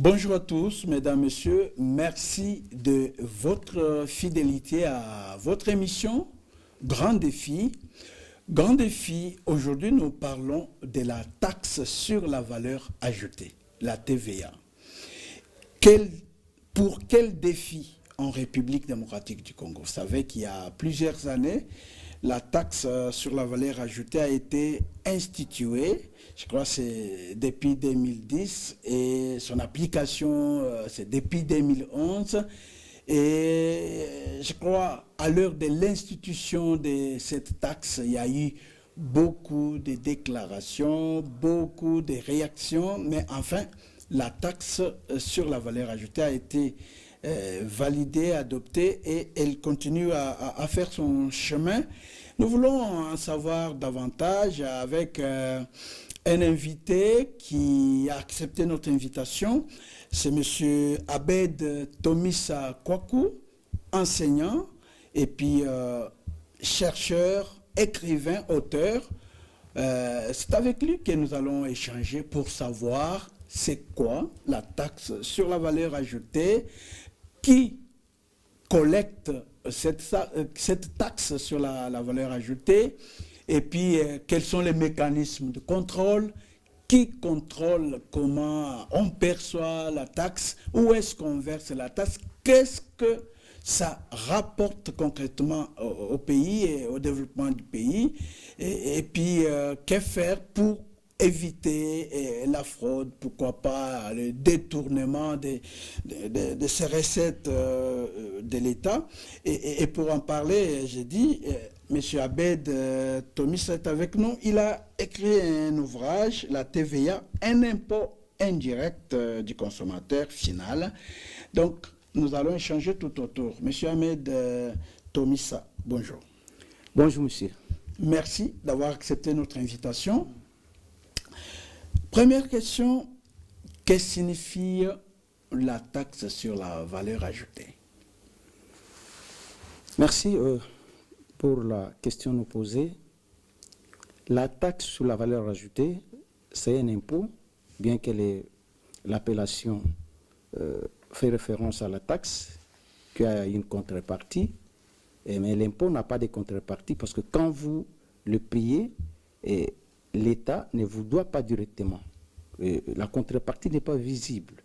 Bonjour à tous, mesdames, messieurs. Merci de votre fidélité à votre émission Grand Défi. Grand Défi, aujourd'hui nous parlons de la taxe sur la valeur ajoutée, la TVA. Pour quel défi en République démocratique du Congo? Vous savez qu'il y a plusieurs années, la taxe sur la valeur ajoutée a été instituée, je crois que c'est depuis 2010, et son application c'est depuis 2011. Et je crois à l'heure de l'institution de cette taxe, il y a eu beaucoup de déclarations, beaucoup de réactions, mais enfin, la taxe sur la valeur ajoutée a été validée, adoptée, et elle continue à faire son chemin. Nous voulons en savoir davantage avec un invité qui a accepté notre invitation. C'est M. Abed Tomisa Kwaku, enseignant, et puis chercheur, écrivain, auteur. C'est avec lui que nous allons échanger pour savoir c'est quoi la taxe sur la valeur ajoutée, qui collecte cette taxe sur la valeur ajoutée, et puis quels sont les mécanismes de contrôle, qui contrôle comment on perçoit la taxe, où est-ce qu'on verse la taxe, qu'est-ce que ça rapporte concrètement au pays et au développement du pays, et puis que faire pour éviter la fraude, pourquoi pas le détournement de ces recettes de l'État. Et pour en parler, j'ai dit, M. Abed Tomisa est avec nous. Il a écrit un ouvrage, La TVA, un impôt indirect du consommateur final. Donc, nous allons échanger tout autour. M. Abed Tomisa, bonjour. Bonjour, monsieur. Merci d'avoir accepté notre invitation. Première question, qu'est-ce que signifie la taxe sur la valeur ajoutée? Merci pour la question nous posée. La taxe sur la valeur ajoutée, c'est un impôt, bien que l'appellation fait référence à la taxe, qui a une contrepartie, mais l'impôt n'a pas de contrepartie parce que quand vous le payez, l'État ne vous doit pas directement. La contrepartie n'est pas visible.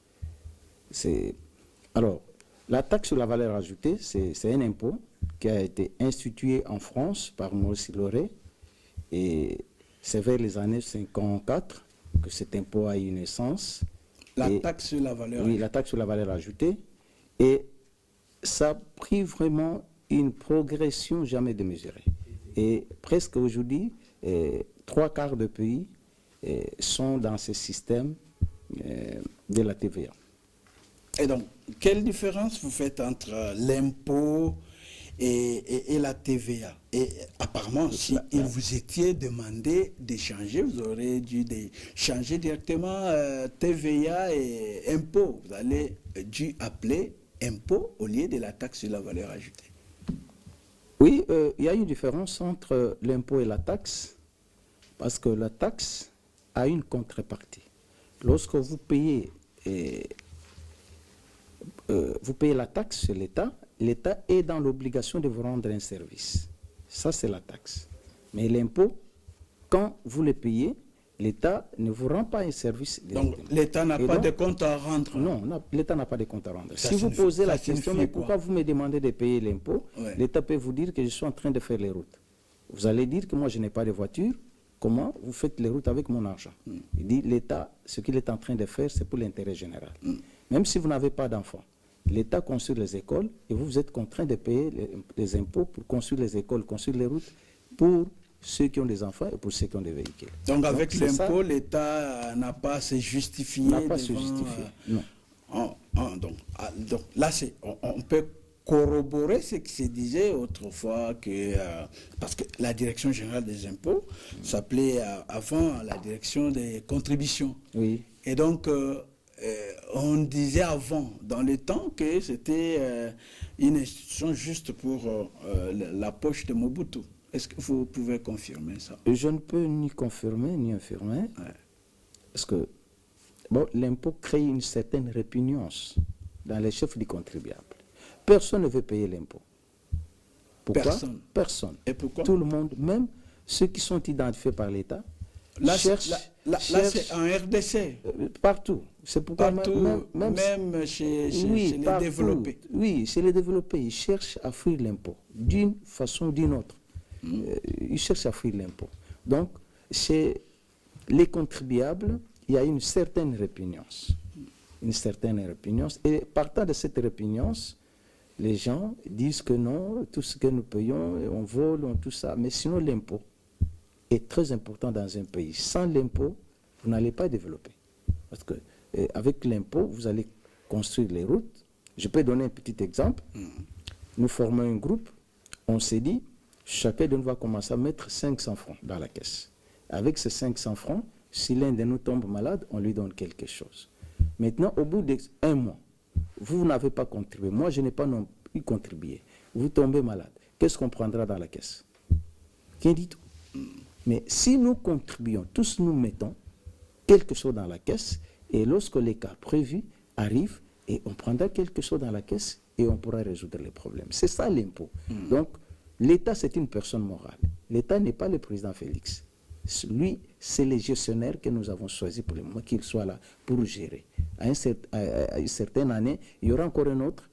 Alors, la taxe sur la valeur ajoutée, c'est un impôt qui a été institué en France par Maurice Lauré, et c'est vers les années 54 que cet impôt a eu naissance. La taxe sur la valeur ajoutée. Oui, la taxe sur la valeur ajoutée. Et ça a pris vraiment une progression jamais démesurée. Et presque aujourd'hui, 3/4 des pays sont dans ce système de la TVA. Et donc, quelle différence vous faites entre l'impôt et la TVA? Et apparemment, si il vous étiez demandé d'échanger, vous aurez dû changer directement TVA et impôt. Vous allez dû appeler impôt au lieu de la taxe sur la valeur ajoutée. Oui, il y a une différence entre l'impôt et la taxe, parce que la taxe a une contrepartie. Lorsque vous payez la taxe sur l'État, l'État est dans l'obligation de vous rendre un service. Ça, c'est la taxe. Mais l'impôt, quand vous le payez, l'État ne vous rend pas un service. Donc, l'État n'a pas de compte à rendre. Non, l'État n'a pas de compte à rendre. Si vous posez la question, mais pourquoi vous me demandez de payer l'impôt, l'État peut vous dire que je suis en train de faire les routes. Vous allez dire que moi, je n'ai pas de voiture. Comment vous faites les routes avec mon argent? Il dit, l'État, ce qu'il est en train de faire, c'est pour l'intérêt général. Même si vous n'avez pas d'enfants, l'État construit les écoles et vous êtes contraint de payer les impôts pour construire les écoles, construire les routes pour ceux qui ont des enfants et pour ceux qui ont des véhicules. Donc avec l'impôt, l'État n'a pas à se justifier. N'a pas à se justifier, non. Donc là, on peut corroborer ce qui se disait autrefois, parce que la direction générale des impôts s'appelait avant la direction des contributions. Oui. Et donc, on disait avant, dans le temps, que c'était une institution juste pour la poche de Mobutu. Est-ce que vous pouvez confirmer ça? Je ne peux ni confirmer ni infirmer, parce que Bon, l'impôt crée une certaine répugnance dans les chefs du contribuable. Personne ne veut payer l'impôt. Pourquoi? Personne. Et pourquoi? Tout le monde, même ceux qui sont identifiés par l'État, cherchent... Là c'est en RDC. Partout. C'est pourquoi même chez les développés. Oui, chez les développés, ils cherchent à fuir l'impôt, d'une façon ou d'une autre. Ils cherchent à fuir l'impôt. Donc, chez les contribuables, il y a une certaine répugnance. Une certaine répugnance. Et partant de cette répugnance, les gens disent que non, tout ce que nous payons, on vole, tout ça. Mais sinon, l'impôt est très important dans un pays. Sans l'impôt, vous n'allez pas développer. Parce que avec l'impôt, vous allez construire les routes. Je peux donner un petit exemple. Nous formons un groupe. On s'est dit, chacun de nous va commencer à mettre 500 francs dans la caisse. Avec ces 500 francs, si l'un de nous tombe malade, on lui donne quelque chose. Maintenant, au bout d'un mois, vous n'avez pas contribué. Moi, je n'ai pas non plus contribué. Vous tombez malade. Qu'est-ce qu'on prendra dans la caisse? Rien du tout. Mais si nous contribuons, tous nous mettons quelque chose dans la caisse, et lorsque les cas prévus arrivent, et on prendra quelque chose dans la caisse, et on pourra résoudre les problèmes. C'est ça l'impôt. Donc, l'État, c'est une personne morale. L'État n'est pas le président Félix. Lui, c'est les gestionnaires que nous avons choisis pour le moment, qu'il soit là pour gérer. À une certaine année, il y aura encore un autre.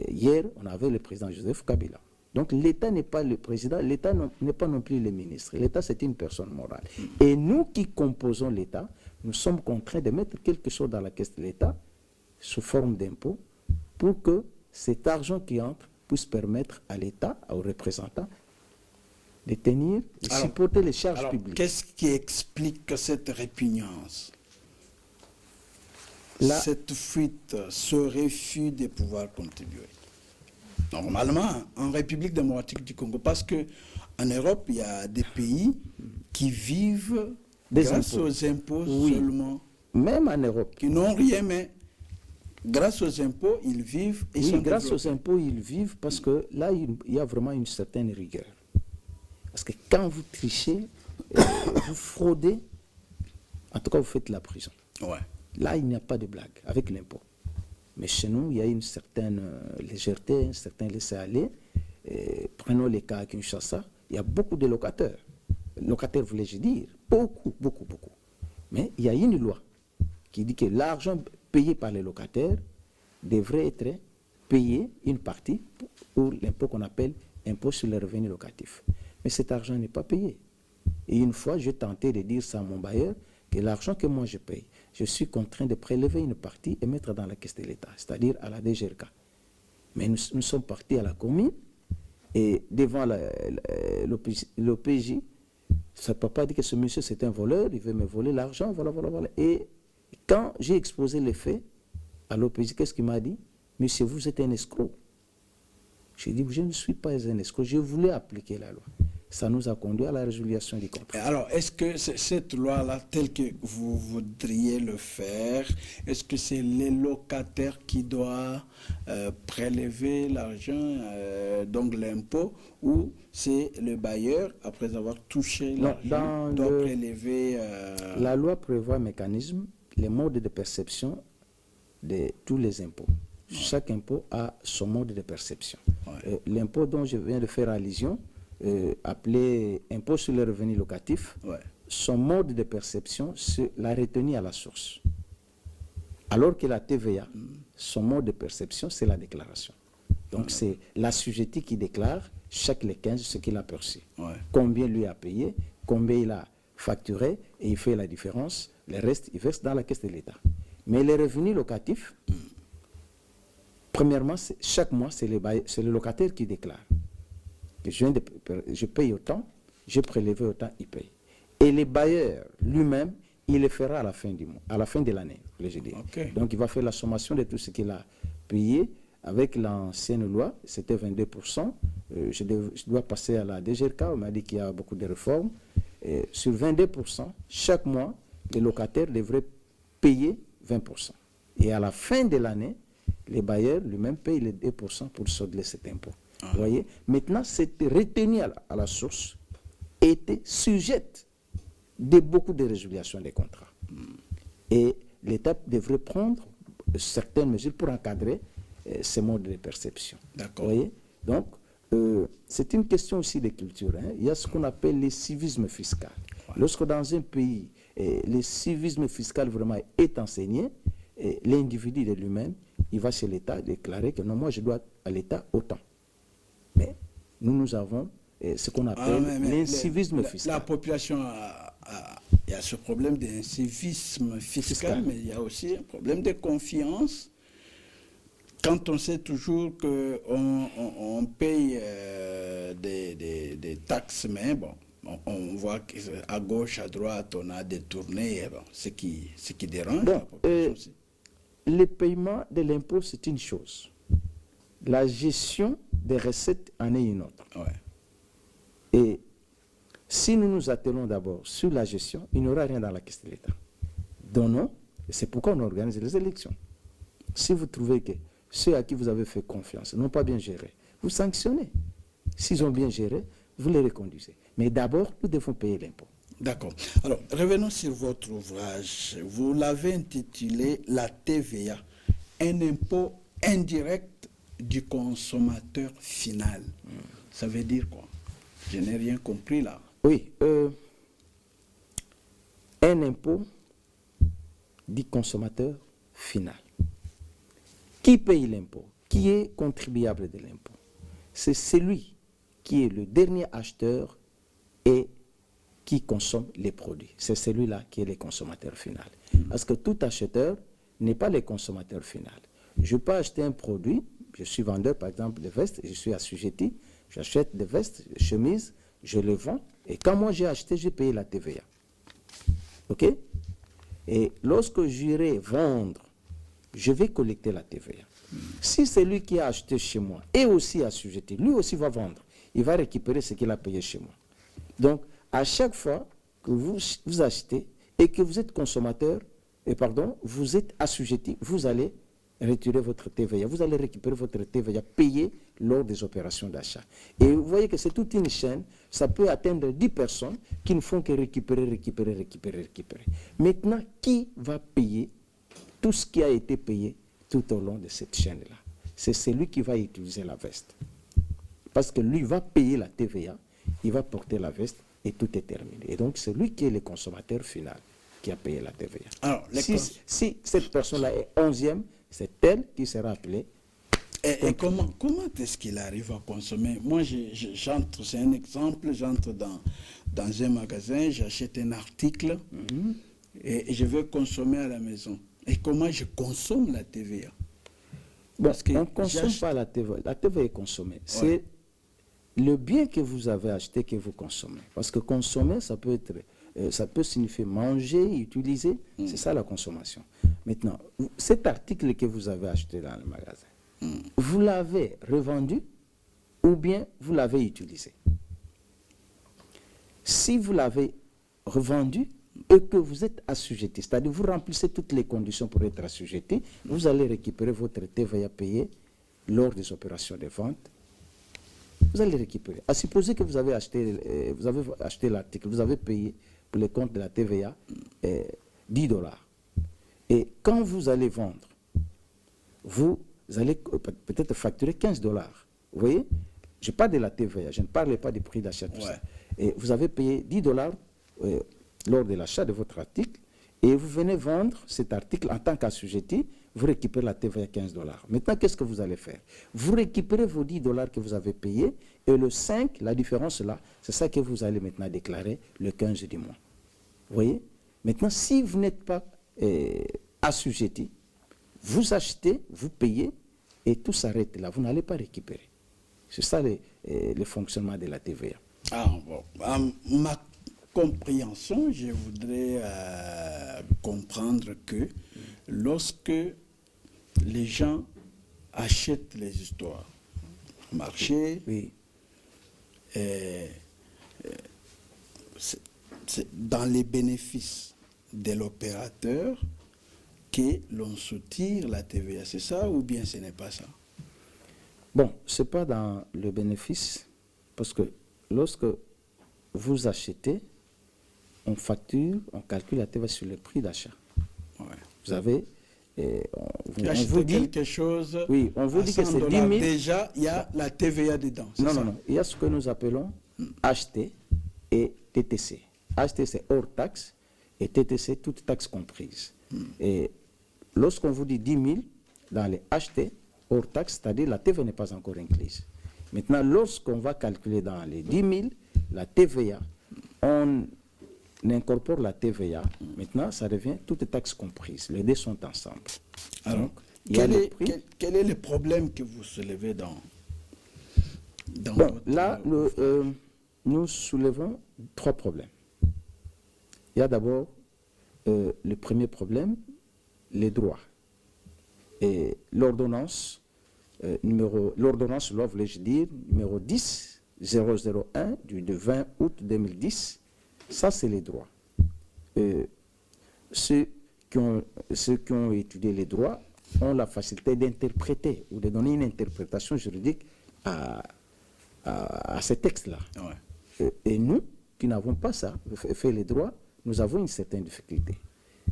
Hier, on avait le président Joseph Kabila. Donc l'État n'est pas le président, l'État n'est pas non plus le ministre. L'État, c'est une personne morale. Et nous qui composons l'État, nous sommes contraints de mettre quelque chose dans la caisse de l'État sous forme d'impôt pour que cet argent qui entre puisse permettre à l'État, aux représentants, de tenir, de supporter les charges publiques. Qu'est-ce qui explique cette répugnance? Cette fuite, ce refus de pouvoir contribuer? Normalement, en République démocratique du Congo, parce qu'en Europe, il y a des pays qui vivent grâce aux impôts seulement. Même en Europe. Qui n'ont rien, mais grâce aux impôts, ils vivent. Et grâce aux impôts, ils vivent parce que là, il y a vraiment une certaine rigueur. Parce que quand vous trichez, vous fraudez, en tout cas, vous faites la prison. Ouais. Là, il n'y a pas de blague avec l'impôt. Mais chez nous, il y a une certaine légèreté, un certain laisser-aller. Prenons les cas à Kinshasa, il y a beaucoup de locataires. Locataires, voulais-je dire, beaucoup. Mais il y a une loi qui dit que l'argent payé par les locataires devrait être payé une partie pour l'impôt qu'on appelle impôt sur les revenus locatifs. Mais cet argent n'est pas payé. Et une fois, j'ai tenté de dire ça à mon bailleur, que l'argent que moi je paye, je suis contraint de prélever une partie et mettre dans la caisse de l'État, c'est-à-dire à la DGRK. Mais nous sommes partis à la commune et devant l'OPJ, ce papa dit que ce monsieur c'est un voleur, il veut me voler l'argent, voilà. Et quand j'ai exposé les faits à l'OPJ, qu'est-ce qu'il m'a dit? Monsieur, vous êtes un escroc. J'ai dit, je ne suis pas un escroc, je voulais appliquer la loi. Ça nous a conduit à la résolution du contrat. Alors, est-ce que cette loi-là, telle que vous voudriez le faire, est-ce que c'est les locataires qui doivent prélever l'argent, donc l'impôt, ou c'est le bailleur, après avoir touché l'argent, doit prélever... La loi prévoit un mécanisme, les modes de perception de tous les impôts. Ouais. Chaque impôt a son mode de perception. Ouais. L'impôt dont je viens de faire allusion, appelé impôt sur les revenus locatifs, ouais. Son mode de perception, c'est la retenue à la source. Alors que la TVA, son mode de perception, c'est la déclaration. Donc c'est l'assujetti qui déclare chaque les 15 ce qu'il a perçu. Ouais. Combien lui a payé, combien il a facturé, et il fait la différence. Le reste, il verse dans la caisse de l'État. Mais les revenus locatifs, premièrement, chaque mois, c'est le locataire qui déclare. Je paye autant, j'ai prélevé autant, il paye. Et le bailleur lui-même, il le fera à la fin du mois, à la fin de l'année, je dis. Okay. Donc il va faire la sommation de tout ce qu'il a payé. Avec l'ancienne loi, c'était 22%. Je dois passer à la DGRK, on m'a dit qu'il y a beaucoup de réformes. Et sur 22%, chaque mois, les locataires devraient payer 20%. Et à la fin de l'année, les bailleurs lui-même payent les 2% pour solder cet impôt. Vous voyez? Maintenant, cette retenue à la source était sujette de beaucoup de résolutions des contrats. Et l'État devrait prendre certaines mesures pour encadrer ces modes de perception. D'accord. Vous voyez? Donc, c'est une question aussi de culture. Hein. Il y a ce qu'on appelle le civisme fiscal. Ouais. Lorsque dans un pays, le civisme fiscal vraiment est enseigné, l'individu de lui-même, il va chez l'État déclarer que non, moi je dois à l'État autant. Mais nous avons ce qu'on appelle l'incivisme fiscal. La population il y a ce problème d'incivisme fiscal, mais il y a aussi un problème de confiance. Quand on sait toujours qu'on paye des taxes, mais bon, on voit qu'à gauche, à droite, on a détourné, bon, ce qui dérange. Bon, le paiement de l'impôt, c'est une chose. La gestion des recettes en est une autre. Ouais. Et si nous nous attelons d'abord sur la gestion, il n'y aura rien dans la caisse de l'État. Donc non, c'est pourquoi on organise les élections. Si vous trouvez que ceux à qui vous avez fait confiance n'ont pas bien géré, vous sanctionnez. S'ils ont bien géré, vous les reconduisez. Mais d'abord, nous devons payer l'impôt. D'accord. Alors, revenons sur votre ouvrage. Vous l'avez intitulé « La TVA, un impôt indirect du consommateur final ». Ça veut dire quoi? Je n'ai rien compris là. Oui. Un impôt du consommateur final. Qui paye l'impôt? Qui est contribuable de l'impôt? C'est celui qui est le dernier acheteur et qui consomme les produits. C'est celui-là qui est le consommateur final. Parce que tout acheteur n'est pas le consommateur final. Je peux acheter un produit, je suis vendeur par exemple de vestes, je suis assujetti, j'achète des vestes, des chemises, je les vends, et quand moi j'ai acheté, j'ai payé la TVA. OK? Et lorsque j'irai vendre, je vais collecter la TVA. Si celui qui a acheté chez moi est aussi assujetti, lui aussi va vendre, il va récupérer ce qu'il a payé chez moi. Donc, à chaque fois que vous achetez et que vous êtes consommateur, vous êtes assujetti, vous allez retirer votre TVA, vous allez récupérer votre TVA payée lors des opérations d'achat. Et vous voyez que c'est toute une chaîne, ça peut atteindre 10 personnes qui ne font que récupérer. Maintenant, qui va payer tout ce qui a été payé tout au long de cette chaîne-là? C'est celui qui va utiliser la veste. Parce que lui va payer la TVA, il va porter la veste et tout est terminé. Et donc, c'est lui qui est le consommateur final qui a payé la TVA. Alors, si cette personne-là est 11e, c'est elle qui sera appelée. Et comment est-ce qu'il arrive à consommer? Moi, j'entre, c'est un exemple, j'entre dans un magasin, j'achète un article et je veux consommer à la maison. Et comment je consomme la TVA? Parce on ne consomme pas la TVA. La TVA est consommée. C'est le bien que vous avez acheté que vous consommez. Parce que consommer, ça peut signifier manger, utiliser. C'est ça la consommation. Maintenant, cet article que vous avez acheté dans le magasin, vous l'avez revendu ou bien vous l'avez utilisé. Si vous l'avez revendu et que vous êtes assujetti, c'est-à-dire vous remplissez toutes les conditions pour être assujetti, vous allez récupérer votre TVA payée lors des opérations de vente. Vous allez récupérer. À supposer que vous avez acheté l'article, vous avez payé pour le compte de la TVA $10. Et quand vous allez vendre, vous allez peut-être facturer $15. Vous voyez? Je parle de la TVA, je ne parle pas du prix d'achat. Et vous avez payé $10 lors de l'achat de votre article et vous venez vendre cet article en tant qu'assujetti, vous récupérez la TVA à $15. Maintenant, qu'est-ce que vous allez faire? Vous récupérez vos $10 que vous avez payés et le 5, la différence là, c'est ça que vous allez maintenant déclarer le 15 du mois. Vous voyez? Maintenant, si vous n'êtes pas assujetti, vous achetez, vous payez et tout s'arrête là. Vous n'allez pas récupérer. C'est ça le fonctionnement de la TVA. Ah, bon. Ma compréhension, je voudrais comprendre que lorsque les gens achètent les histoires au marché, c'est dans les bénéfices de l'opérateur que l'on soutire la TVA. C'est ça ou bien ce n'est pas ça? Bon, ce n'est pas dans le bénéfice, parce que lorsque vous achetez, on facture, on calcule la TVA sur le prix d'achat. Vous avez... on vous dit quelque chose. Oui, on vous dit que c'est 10 000. Déjà, il y a la TVA dedans. Non. Il y a ce que nous appelons HT et TTC. HT, c'est hors taxe, et TTC, toute taxe comprise. Et lorsqu'on vous dit 10 000 dans les HT, hors taxe, c'est-à-dire la TVA n'est pas encore incluse. Maintenant, lorsqu'on va calculer dans les 10 000, la TVA, on incorpore la TVA. Maintenant, ça devient toute taxe comprise. Les deux sont ensemble. Alors, donc, quel est le problème que vous soulevez dans votre... Là, nous soulevons 3 problèmes. Il y a d'abord le premier problème, les droits. Et l'ordonnance, l'ordonnance, voulais-je dire, numéro 10-001 du 20 août 2010, ça c'est les droits. Ceux qui ont étudié les droits ont la facilité d'interpréter ou de donner une interprétation juridique à ces textes-là. Ouais. Et nous, qui n'avons pas ça, fait les droits, nous avons une certaine difficulté.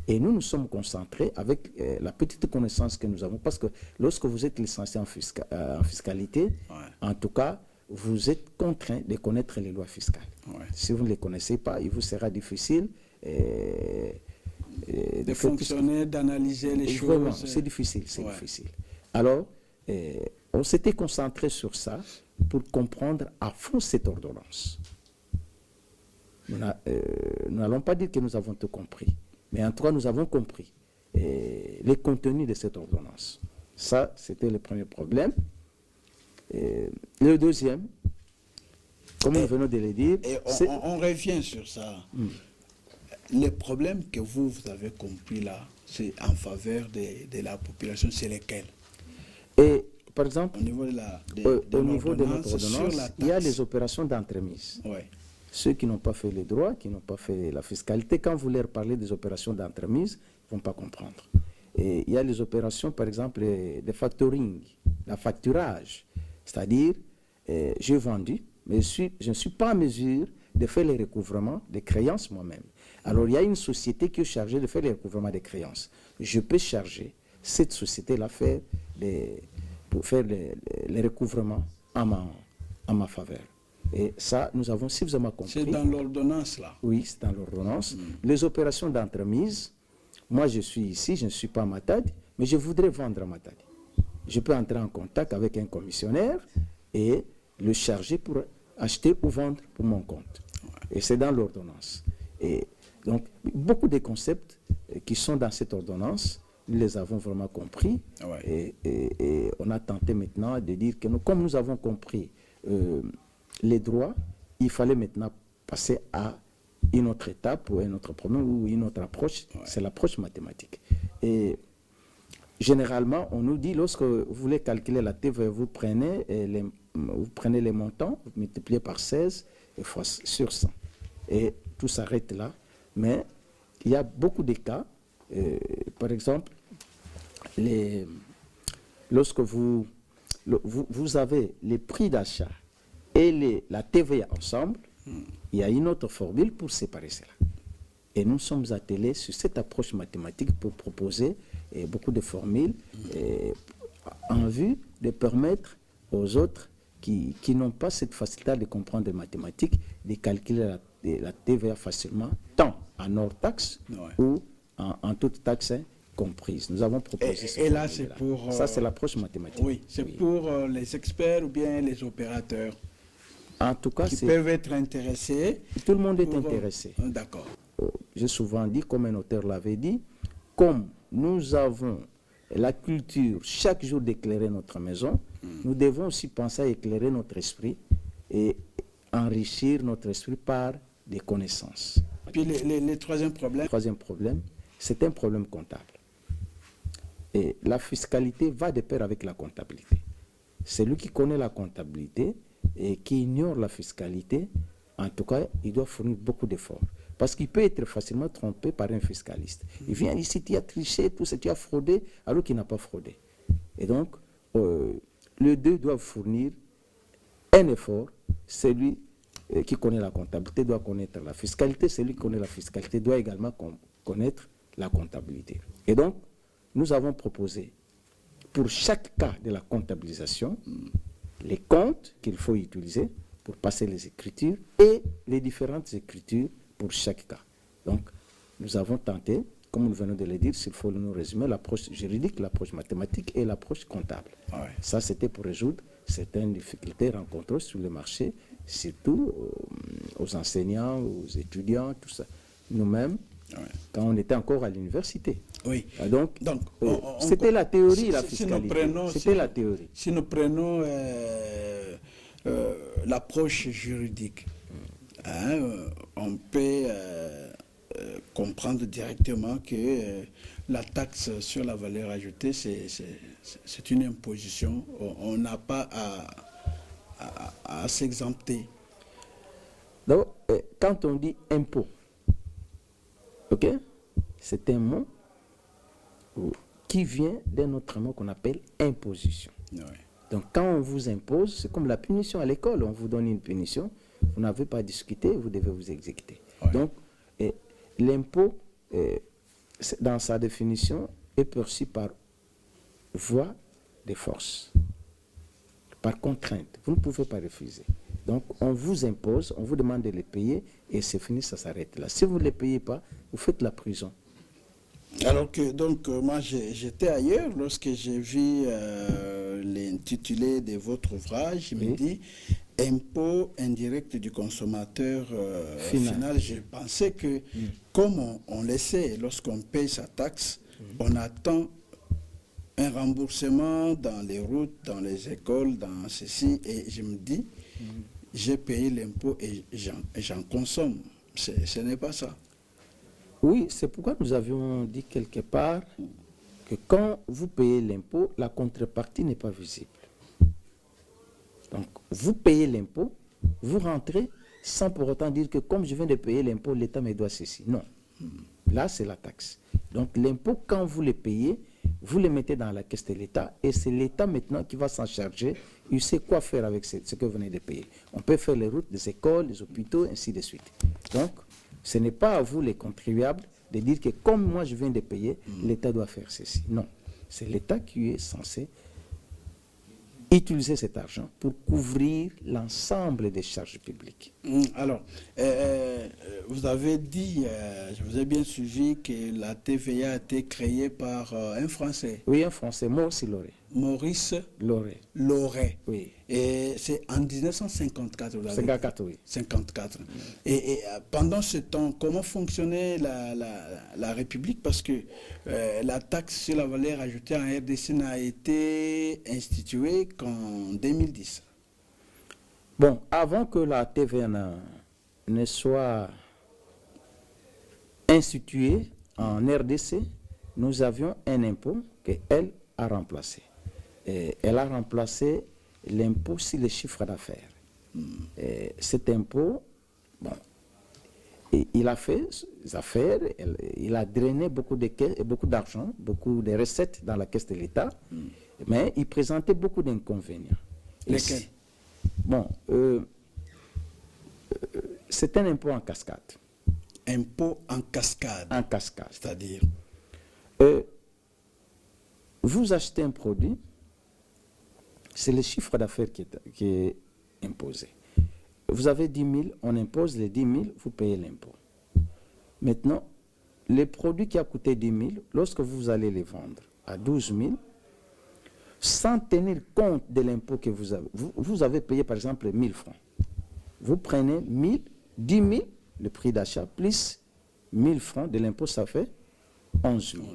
Et nous sommes concentrés avec la petite connaissance que nous avons, parce que lorsque vous êtes licencié en fiscalité, ouais. En tout cas, vous êtes contraint de connaître les lois fiscales. Ouais. Si vous ne les connaissez pas, il vous sera difficile de fonctionner, d'analyser les choses. Vraiment, c'est difficile, ouais. Difficile. Alors, on s'était concentré sur ça pour comprendre à fond cette ordonnance. Nous n'allons pas dire que nous avons tout compris, mais en tout cas, nous avons compris les contenus de cette ordonnance. Ça, c'était le premier problème. Le deuxième, comme nous venons de le dire... on revient sur ça. Les problèmes que vous avez compris là, c'est en faveur de la population, c'est lesquels? Et par exemple, au niveau de notre ordonnance, il y a les opérations d'entremise. Ouais. Ceux qui n'ont pas fait les droits, qui n'ont pas fait la fiscalité, quand vous leur parlez des opérations d'entremise, ils ne vont pas comprendre. Et il y a les opérations, par exemple, de factoring, la facturage. C'est-à-dire, j'ai vendu, mais je ne suis pas en mesure de faire les recouvrements des créances moi-même. Alors, il y a une société qui est chargée de faire les recouvrements des créances. Je peux charger cette société-là pour faire les recouvrements à ma faveur. Et ça, nous avons suffisamment compris. C'est dans l'ordonnance, là? Oui, c'est dans l'ordonnance. Les opérations d'entremise, moi, je suis ici, je ne suis pas à Matadi, mais je voudrais vendre à Matadi. Je peux entrer en contact avec un commissionnaire et le charger pour acheter ou vendre pour mon compte. Ouais. Et c'est dans l'ordonnance. Et donc, beaucoup de concepts qui sont dans cette ordonnance, nous les avons vraiment compris. Ouais. Et on a tenté maintenant de dire que comme nous avons compris les droits, il fallait maintenant passer à une autre étape ou un autre problème ou une autre approche. Ouais. C'est l'approche mathématique. Et généralement, on nous dit, lorsque vous voulez calculer la TVA, vous prenez les montants, vous multipliez par 16 et fois sur 100. Et tout s'arrête là. Mais il y a beaucoup de cas. Par exemple, lorsque vous avez les prix d'achat et la TVA ensemble, il y a une autre formule pour séparer cela. Et nous sommes attelés sur cette approche mathématique pour proposer beaucoup de formules en vue de permettre aux autres qui n'ont pas cette facilité de comprendre les mathématiques de calculer la TVA facilement, tant en hors taxe ou en toute taxe comprise. Nous avons proposé et là, c'est pour... ça, c'est l'approche mathématique. Oui, c'est pour les experts ou bien les opérateurs. En tout cas, qui peuvent être intéressés. Tout le monde est intéressé. D'accord. J'ai souvent dit, comme un auteur l'avait dit, comme nous avons la culture chaque jour d'éclairer notre maison, nous devons aussi penser à éclairer notre esprit et enrichir notre esprit par des connaissances. Puis le troisième problème? Le troisième problème, c'est un problème comptable. Et la fiscalité va de pair avec la comptabilité. Celui qui connaît la comptabilité et qui ignore la fiscalité, en tout cas, il doit fournir beaucoup d'efforts. Parce qu'il peut être facilement trompé par un fiscaliste. Il vient ici, tu as triché, tout ça, tu as fraudé, alors qu'il n'a pas fraudé. Et donc, les deux doivent fournir un effort. Celui qui connaît la comptabilité doit connaître la fiscalité. Celui qui connaît la fiscalité doit également connaître la comptabilité. Et donc, nous avons proposé, pour chaque cas de la comptabilisation, les comptes qu'il faut utiliser pour passer les écritures et les différentes écritures pour chaque cas. Donc, nous avons tenté, comme nous venons de le dire, s'il faut nous résumer, l'approche juridique, l'approche mathématique et l'approche comptable. Ouais. Ça, c'était pour résoudre certaines difficultés rencontrées sur le marché, surtout aux enseignants, aux étudiants, tout ça. Nous-mêmes, quand on était encore à l'université. Oui. Donc c'était la théorie, la fiscalité. C'était la théorie. Si nous prenons l'approche juridique, on peut comprendre directement que la taxe sur la valeur ajoutée, c'est une imposition. On n'a pas à s'exempter. Donc, quand on dit impôt, ok, c'est un mot qui vient d'un autre mot qu'on appelle imposition. Oui. Donc, quand on vous impose, c'est comme la punition à l'école. On vous donne une punition, vous n'avez pas discuté, vous devez vous exécuter. Oui. Donc, l'impôt, dans sa définition, est perçu par voie de force, par contrainte. Vous ne pouvez pas refuser. Donc, on vous impose, on vous demande de les payer et c'est fini, ça s'arrête là. Si vous ne les payez pas, vous faites la prison. Alors que, donc, moi, j'étais ailleurs lorsque j'ai vu l'intitulé de votre ouvrage. Je me dis, impôt indirect du consommateur final. Je pensais que, comme on le sait, lorsqu'on paye sa taxe, on attend un remboursement dans les routes, dans les écoles, dans ceci. Et je me dis, j'ai payé l'impôt et j'en consomme. Ce n'est pas ça. Oui, c'est pourquoi nous avions dit quelque part que quand vous payez l'impôt, la contrepartie n'est pas visible. Donc, vous payez l'impôt, vous rentrez sans pour autant dire que comme je viens de payer l'impôt, l'État me doit ceci. Non. Là, c'est la taxe. Donc, l'impôt, quand vous le payez, vous le mettez dans la caisse de l'État et c'est l'État maintenant qui va s'en charger. Il sait quoi faire avec ce que vous venez de payer. On peut faire les routes, les écoles, les hôpitaux, ainsi de suite. Donc, ce n'est pas à vous, les contribuables, de dire que comme moi je viens de payer, l'État doit faire ceci. Non. C'est l'État qui est censé utiliser cet argent pour couvrir l'ensemble des charges publiques. Alors, vous avez dit, je vous ai bien suivi, que la TVA a été créée par un Français. Oui, un Français, Maurice Lauré. Maurice Lauré. Lauré. Oui. Et c'est en 1954. 54, oui. 54. Et pendant ce temps, comment fonctionnait la République? Parce que la taxe sur la valeur ajoutée en RDC n'a été instituée qu'en 2010. Bon, avant que la TVA ne soit instituée en RDC, nous avions un impôt qu'elle a remplacé. Et elle a remplacé l'impôt sur les chiffres d'affaires. Cet impôt, bon, il a fait des affaires, il a drainé beaucoup d'argent, beaucoup de recettes dans la caisse de l'État, mais il présentait beaucoup d'inconvénients. Lesquels? Bon, c'est un impôt en cascade. Impôt en cascade? En cascade. C'est-à-dire? Vous achetez un produit, c'est le chiffre d'affaires qui est imposé. Vous avez 10 000, on impose les 10 000, vous payez l'impôt. Maintenant, les produits qui a coûté 10 000, lorsque vous allez les vendre à 12 000, sans tenir compte de l'impôt que vous avez payé par exemple 1 000 francs. Vous prenez 10 000, le prix d'achat, plus 1 000 francs de l'impôt, ça fait 11 000.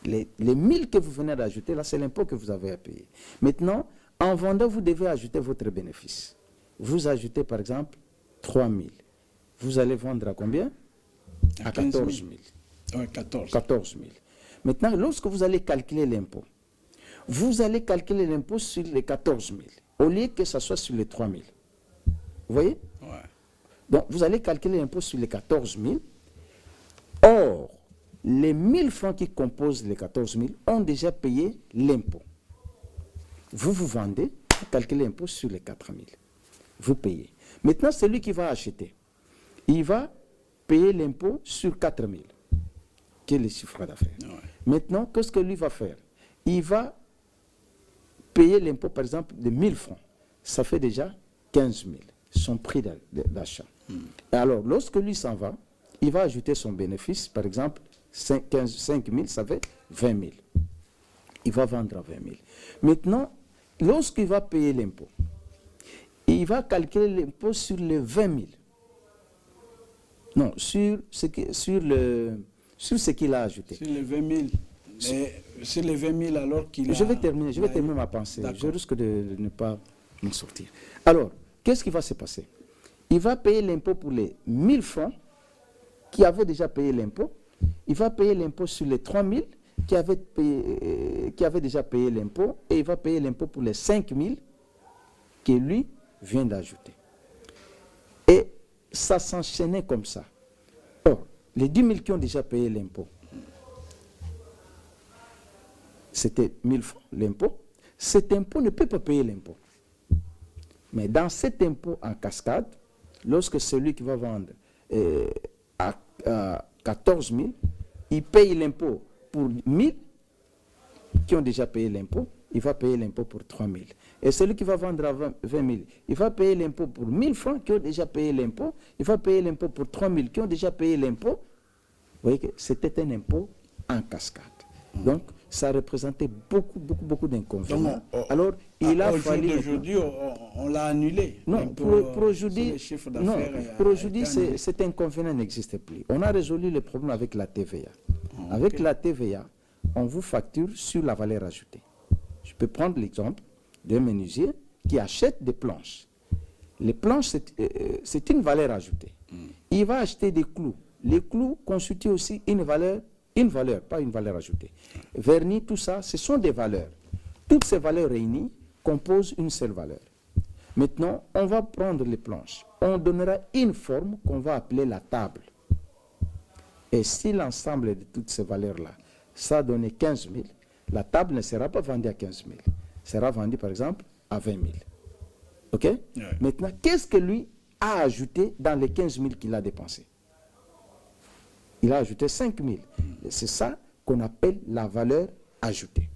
Les 1 000 que vous venez d'ajouter, là, c'est l'impôt que vous avez à payer. Maintenant, en vendant, vous devez ajouter votre bénéfice. Vous ajoutez, par exemple, 3 000. Vous allez vendre à combien? À 14 000. Oui, 14 000. Maintenant, lorsque vous allez calculer l'impôt, vous allez calculer l'impôt sur les 14 000, au lieu que ce soit sur les 3 000. Vous voyez? Ouais. Donc, vous allez calculer l'impôt sur les 14 000. Or, les 1 000 francs qui composent les 14 000 ont déjà payé l'impôt. Vous vendez, vous calculez l'impôt sur les 4 000. Vous payez. Maintenant, celui qui va acheter, il va payer l'impôt sur 4 000, qui est le chiffre d'affaires. Ouais. Maintenant, qu'est-ce que lui va faire? Il va payer l'impôt, par exemple, de 1000 francs. Ça fait déjà 15 000, son prix d'achat. Alors, lorsque lui s'en va, il va ajouter son bénéfice, par exemple, 5 000, ça fait 20 000. Il va vendre à 20 000. Maintenant, lorsqu'il va payer l'impôt, il va calculer l'impôt sur les 20 000. Non, sur ce qu'il a ajouté. Sur les 20 000. Mais sur les 20 000 alors qu'il a... Je vais terminer ma pensée. Je risque de ne pas m'en sortir. Alors, qu'est-ce qui va se passer? Il va payer l'impôt pour les 1000 francs qui avaient déjà payé l'impôt. Il va payer l'impôt sur les 3 000 qui avaient déjà payé l'impôt. Et il va payer l'impôt pour les 5 000 que lui vient d'ajouter. Et ça s'enchaînait comme ça. Or, les 10 000 qui ont déjà payé l'impôt, c'était 1000 francs l'impôt. Cet impôt ne peut pas payer l'impôt. Mais dans cet impôt en cascade, lorsque celui qui va vendre à 14 000, il paye l'impôt pour 1000 qui ont déjà payé l'impôt, il va payer l'impôt pour 3 000. Et celui qui va vendre à 20 000, il va payer l'impôt pour 1000 francs qui ont déjà payé l'impôt, il va payer l'impôt pour 3 000 qui ont déjà payé l'impôt. Vous voyez que c'était un impôt en cascade. Donc, ça représentait beaucoup d'inconvénients. Alors, il a fallu... Aujourd'hui, on l'a annulé. Non, pour aujourd'hui, cet inconvénient n'existe plus. On a résolu le problème avec la TVA. Avec la TVA, on vous facture sur la valeur ajoutée. Je peux prendre l'exemple d'un menuisier qui achète des planches. Les planches, c'est une valeur ajoutée. Il va acheter des clous. Les clous constituent aussi une valeur, pas une valeur ajoutée. Vernis, tout ça, ce sont des valeurs. Toutes ces valeurs réunies composent une seule valeur. Maintenant, on va prendre les planches. On donnera une forme qu'on va appeler la table. Et si l'ensemble de toutes ces valeurs-là, ça a donné 15 000, la table ne sera pas vendue à 15 000. Sera vendue, par exemple, à 20 000. OK? Ouais. Maintenant, qu'est-ce que lui a ajouté dans les 15 000 qu'il a dépensés? Il a ajouté 5 000. C'est ça qu'on appelle la valeur ajoutée.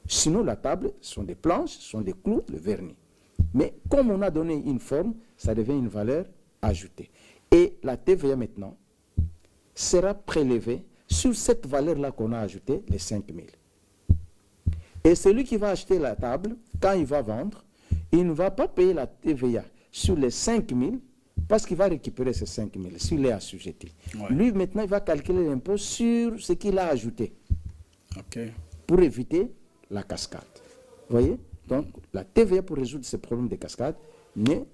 Sinon, la table, ce sont des planches, ce sont des clous, le vernis. Mais comme on a donné une forme, ça devient une valeur ajoutée. Et la TVA maintenant sera prélevée sur cette valeur-là qu'on a ajoutée, les 5 000. Et celui qui va acheter la table, quand il va vendre, il ne va pas payer la TVA sur les 5 000 parce qu'il va récupérer ces 5 000 s'il est assujetti. Ouais. Lui, maintenant, il va calculer l'impôt sur ce qu'il a ajouté pour éviter la cascade. Vous voyez? Donc, la TVA, pour résoudre ce problème de cascade, n'est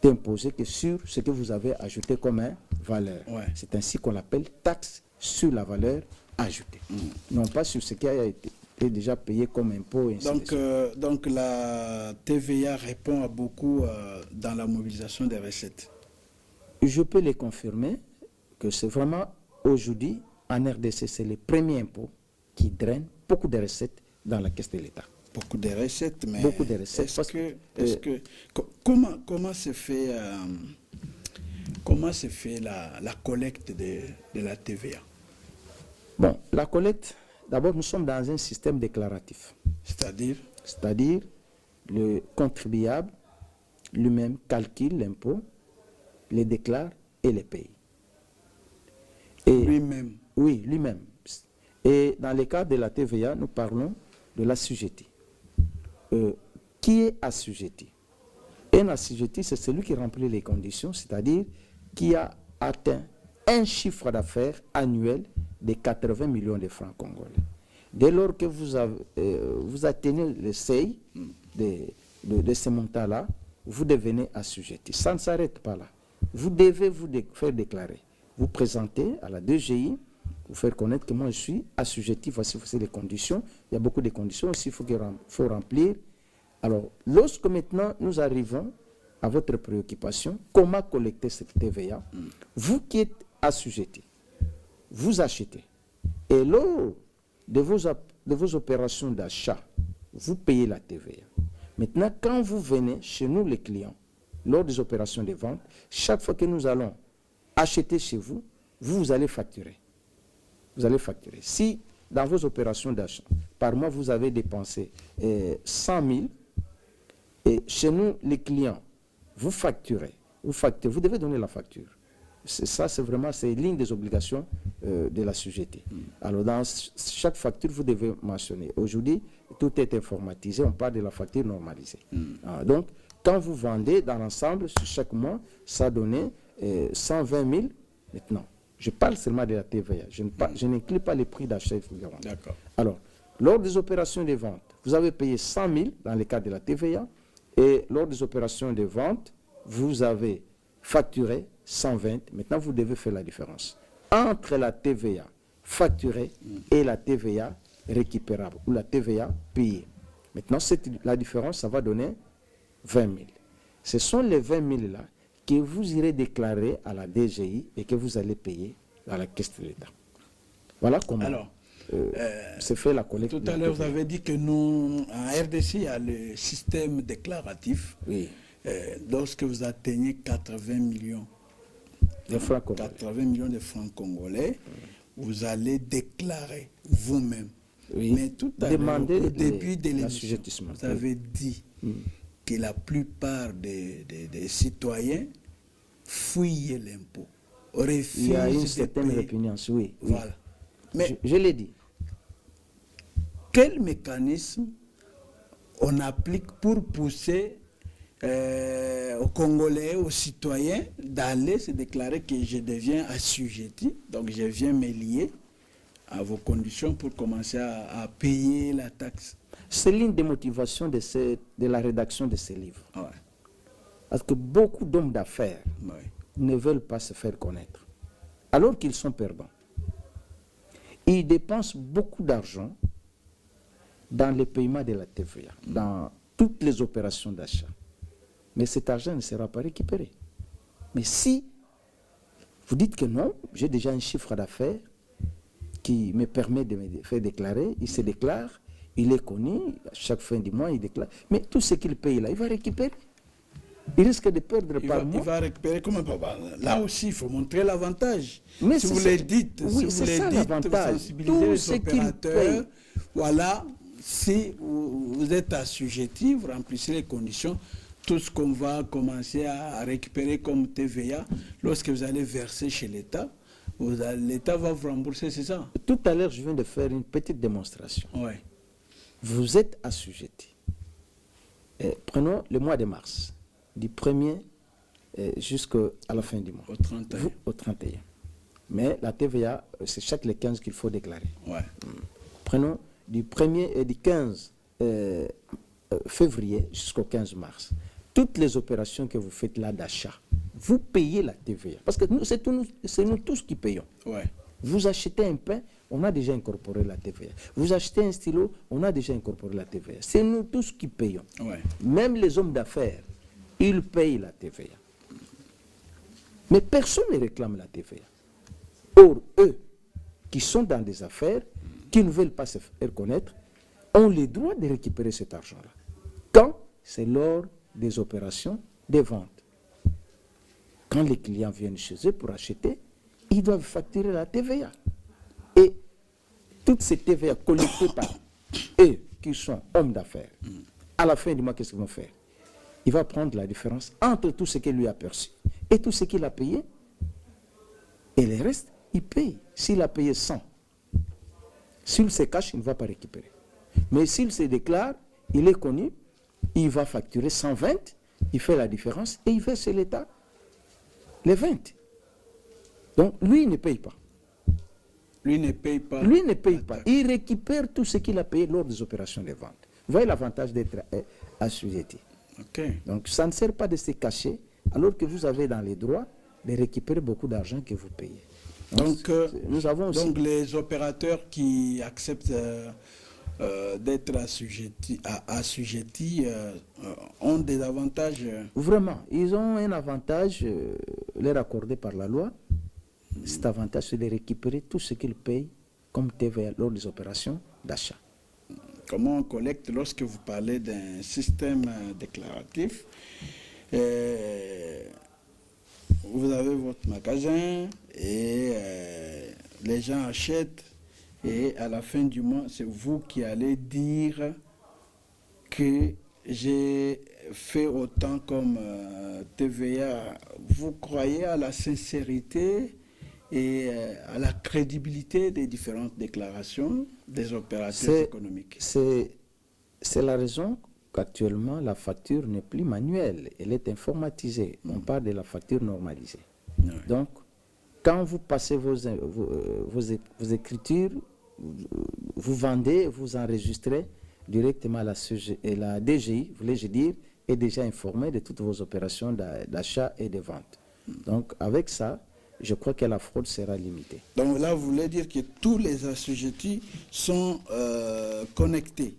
imposée que sur ce que vous avez ajouté comme valeur. Ouais. C'est ainsi qu'on l'appelle taxe sur la valeur ajoutée. Non pas sur ce qui a été déjà payé comme impôt. Donc la TVA répond à beaucoup dans la mobilisation des recettes. Je peux les confirmer que c'est vraiment aujourd'hui, en RDC, c'est le premier impôt qui draine beaucoup de recettes dans la caisse de l'État. Beaucoup de recettes, mais beaucoup de recettes. Comment se fait la collecte de la TVA? Bon, la collecte, d'abord, nous sommes dans un système déclaratif. C'est-à-dire, le contribuable lui-même calcule l'impôt, les déclare et les paye. Lui-même? Oui, lui-même. Et dans le cas de la TVA, nous parlons de l'assujetti. Qui est assujetti? Un assujetti, c'est celui qui remplit les conditions, c'est-à-dire qui a atteint un chiffre d'affaires annuel de 80 millions de francs congolais. Dès lors que vous atteignez le seuil de ce montant-là, vous devenez assujetti. Ça ne s'arrête pas là. Vous devez vous faire déclarer. Vous présentez à la DGI, vous faire connaître que moi je suis assujetti, voici les conditions. Il y a beaucoup de conditions aussi, il faut remplir. Alors, lorsque maintenant nous arrivons à votre préoccupation, comment collecter cette TVA, vous qui êtes assujetti, vous achetez. Et lors de vos opérations d'achat, vous payez la TVA. Maintenant, quand vous venez chez nous, les clients, lors des opérations de vente, chaque fois que nous allons acheter chez vous, vous allez facturer. vous allez facturer. Si dans vos opérations d'achat, par mois, vous avez dépensé 100 000, et chez nous, les clients, vous facturez, vous devez donner la facture. Ça, c'est vraiment l'une des obligations de la CGT. Alors, dans chaque facture, vous devez mentionner. Aujourd'hui, tout est informatisé, on parle de la facture normalisée. Donc, quand vous vendez dans l'ensemble, sur chaque mois, ça donnait 120 000 maintenant. Je parle seulement de la TVA. Je n'inclus pas les prix d'achat et figurants. D'accord. Alors, lors des opérations de vente, vous avez payé 100 000 dans le cadre de la TVA, et lors des opérations de vente, vous avez facturé 120. Maintenant, vous devez faire la différence entre la TVA facturée et la TVA récupérable, ou la TVA payée. Maintenant, la différence, ça va donner 20 000. Ce sont les 20 000 là que vous irez déclarer à la DGI et que vous allez payer à la caisse de l'État. Voilà comment se fait la collecte. Tout à l'heure, vous avez dit que nous, en RDC, il y a le système déclaratif. Oui. Lorsque vous atteignez 80 millions de francs congolais, 80 millions de francs congolais, vous allez déclarer vous-même. Oui. Mais tout à l'heure, au début de l'émission, vous avez dit que la plupart des citoyens fouillent l'impôt, refusent. Il y a une certaine répugnance, oui. Voilà. Mais je l'ai dit. Quel mécanisme on applique pour pousser aux Congolais, aux citoyens, d'aller se déclarer que je deviens assujetti, donc je viens me lier à vos conditions pour commencer à payer la taxe? C'est l'une des motivations de la rédaction de ces livres. Ouais. Parce que beaucoup d'hommes d'affaires ne veulent pas se faire connaître, alors qu'ils sont perdants. Ils dépensent beaucoup d'argent dans le paiement de la TVA, dans toutes les opérations d'achat. Mais cet argent ne sera pas récupéré. Mais si vous dites que non, j'ai déjà un chiffre d'affaires qui me permet de me faire déclarer, il se déclare, il est connu, à chaque fin du mois, il déclare. Mais tout ce qu'il paye là, il va récupérer. Il risque de perdre par mois. Il va récupérer comment? Là aussi, il faut montrer l'avantage. Mais si vous le dites, oui, vous sensibilisez les opérateurs, voilà, si vous êtes assujetti, vous remplissez les conditions, tout ce qu'on va commencer à récupérer comme TVA, lorsque vous allez verser chez l'État, l'État va vous rembourser, c'est ça? Tout à l'heure, je viens de faire une petite démonstration. Ouais. Vous êtes assujetti. Prenons le mois de mars, du 1er jusqu'à la fin du mois. Au 31. Au 31. Mais la TVA, c'est chaque les 15 qu'il faut déclarer. Ouais. Prenons du 1er et du 15 février jusqu'au 15 mars. Toutes les opérations que vous faites là d'achat, vous payez la TVA. Parce que c'est nous tous qui payons. Ouais. Vous achetez un pain, on a déjà incorporé la TVA. Vous achetez un stylo, on a déjà incorporé la TVA. C'est nous tous qui payons. Ouais. Même les hommes d'affaires, ils payent la TVA. Mais personne ne réclame la TVA. Or, eux, qui sont dans des affaires, qui ne veulent pas se faire connaître, ont le droit de récupérer cet argent-là. Quand c'est lors des opérations de vente. Quand les clients viennent chez eux pour acheter, ils doivent facturer la TVA. Et toute cette TVA collectée par eux, qui sont hommes d'affaires, à la fin du mois, qu'est-ce qu'ils vont faire? Il va prendre la différence entre tout ce qu'il lui a perçu et tout ce qu'il a payé. Et le reste, il paye. S'il a payé 100, s'il se cache, il ne va pas récupérer. Mais s'il se déclare, il est connu, il va facturer 120, il fait la différence et il verse à l'État les 20. Donc, lui, il ne paye pas. Lui ne paye pas. Lui ne paye pas. Il récupère tout ce qu'il a payé lors des opérations de vente. Vous voyez l'avantage d'être assujetti. Okay. Donc, ça ne sert pas de se cacher, alors que vous avez dans les droits de récupérer beaucoup d'argent que vous payez. Donc, nous avons aussi... donc les opérateurs qui acceptent d'être assujettis ont des avantages. Vraiment, ils ont un avantage leur accordé par la loi. Cet avantage, c'est de récupérer tout ce qu'ils payent comme TVA lors des opérations d'achat. Comment on collecte lorsque vous parlez d'un système déclaratif? Vous avez votre magasin et les gens achètent et à la fin du mois, c'est vous qui allez dire que j'ai fait autant comme TVA. Vous croyez à la sincérité et à la crédibilité des différentes déclarations des opérateurs économiques? C'est la raison qu'actuellement la facture n'est plus manuelle, elle est informatisée. On parle de la facture normalisée. Oui. Donc, quand vous passez vos écritures, vous vendez, vous enregistrez directement la DGI, voulais-je dire, est déjà informée de toutes vos opérations d'achat et de vente. Donc, avec ça, je crois que la fraude sera limitée. Donc là, vous voulez dire que tous les assujettis sont connectés?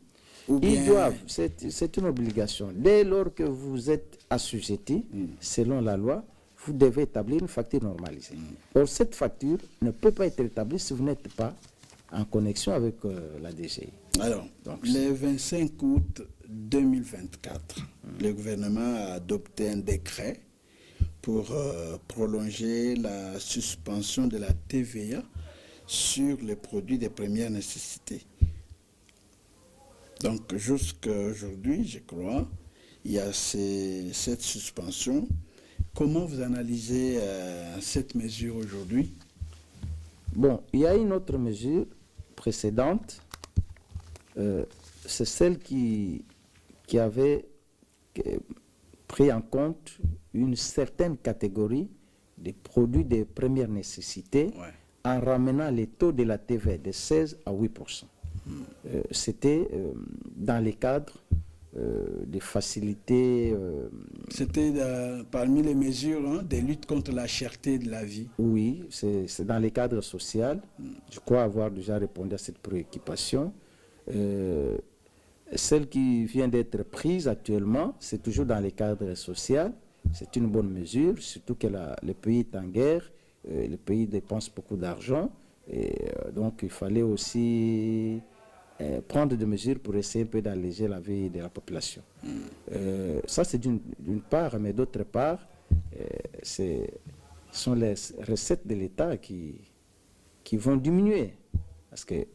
Ils doivent, c'est une obligation. Dès lors que vous êtes assujetti, selon la loi, vous devez établir une facture normalisée. Or, cette facture ne peut pas être établie si vous n'êtes pas en connexion avec la DGI. Alors, donc, le 25 août 2024, le gouvernement a adopté un décret pour prolonger la suspension de la TVA sur les produits de première nécessité. Donc, jusqu'à aujourd'hui, je crois, il y a cette suspension. Comment vous analysez cette mesure aujourd'hui? Bon, il y a une autre mesure précédente, c'est celle qui avait pris en compte une certaine catégorie de produits de première nécessité en ramenant les taux de la TVA de 16 à 8%. C'était dans les cadres des facilités. C'était parmi les mesures de lutte contre la cherté de la vie. Oui, c'est dans les cadres sociaux. Je crois avoir déjà répondu à cette préoccupation. Celle qui vient d'être prise actuellement, c'est toujours dans les cadres sociaux. C'est une bonne mesure, surtout que le pays est en guerre, le pays dépense beaucoup d'argent. Et donc, il fallait aussi prendre des mesures pour essayer un peu d'alléger la vie de la population. Ça, c'est d'une part, mais d'autre part, ce sont les recettes de l'État qui vont diminuer. Parce que